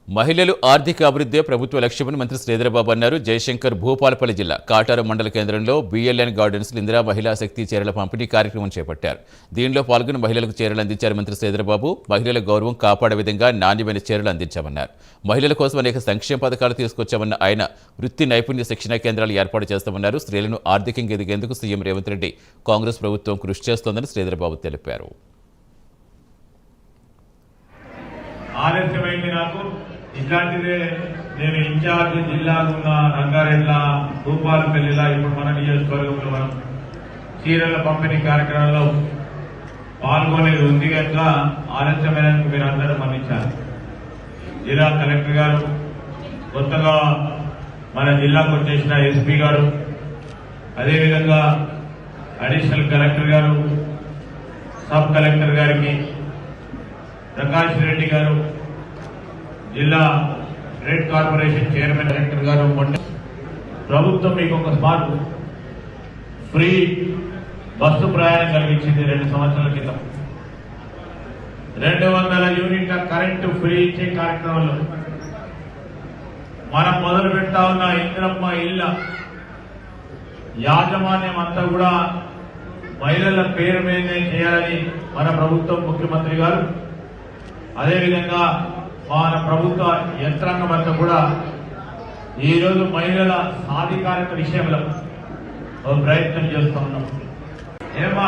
మహిళలు ఆర్థిక అభివృద్ధి ప్రభుత్వ లక్ష్యమని మంత్రి శ్రీధరబాబు అన్నారు. జయశంకర్ భూపాలపల్లి జిల్లా కాటారం మండల కేంద్రంలో బిఎల్ఎన్ గార్డెన్స్ ఇందిరా మహిళా శక్తి చీరల పంపిణీ కార్యక్రమం చేపట్టారు. దీనిలో పాల్గొని మహిళలకు చీరలు అందించారు మంత్రి శ్రీధరబాబు. మహిళల గౌరవం కాపాడే విధంగా నాణ్యమైన చీరలు అందించామన్నారు. మహిళల కోసం అనేక సంక్షేమ పథకాలు తీసుకొచ్చామన్న ఆయన వృత్తి నైపుణ్య శిక్షణా కేంద్రాలు ఏర్పాటు చేస్తామన్నారు. స్త్రీలను ఆర్థికంగా ఎదిగేందుకు సీఎం రేవంత్ రెడ్డి కాంగ్రెస్ ప్రభుత్వం కృషి చేస్తోందని శ్రీధరబాబు తెలిపారు. ఇట్లాంటిదే నేను ఇన్ఛార్జ్ జిల్లాలో ఉన్న రంగారెడ్ల భూపాలపల్లిలా ఇప్పుడు మన నియోజకవర్గంలో మనం చీరల పంపిణీ కార్యక్రమంలో పాల్గొనేది ఉంది కనుక ఆలస్యమైనందుకు మీరు అందరూ మన్నించారు. జిల్లా కలెక్టర్ గారు, కొత్తగా మన జిల్లాకు వచ్చేసిన ఎస్పీ గారు, అదేవిధంగా అడిషనల్ కలెక్టర్ గారు, సబ్ కలెక్టర్ గారికి, ప్రకాష్ రెడ్డి గారు, జిల్లా రెడ్ కార్పొరేషన్ చైర్మన్ డైరెక్టర్ గారు, ప్రభుత్వం మీకు ఒక స్మార్ట్ ఫ్రీ బస్సు ప్రయాణం కలిగించింది 2 సంవత్సరాల క్రితం. 200 యూనిట్ల కరెంటు ఫ్రీ ఇచ్చే కార్యక్రమంలో మనం మొదలు పెడతా ఉన్న ఇంద్రమ్మ ఇళ్ల యాజమాన్యం అంతా కూడా మహిళల పేరు మీదనే చేయాలని మన ప్రభుత్వం ముఖ్యమంత్రి గారు, అదేవిధంగా మన ప్రభుత్వ యంత్రాంగం అంతా కూడా ఈరోజు మహిళల సాధికారత విషయంలో ప్రయత్నం చేస్తూ ఉన్నాం. ఏమా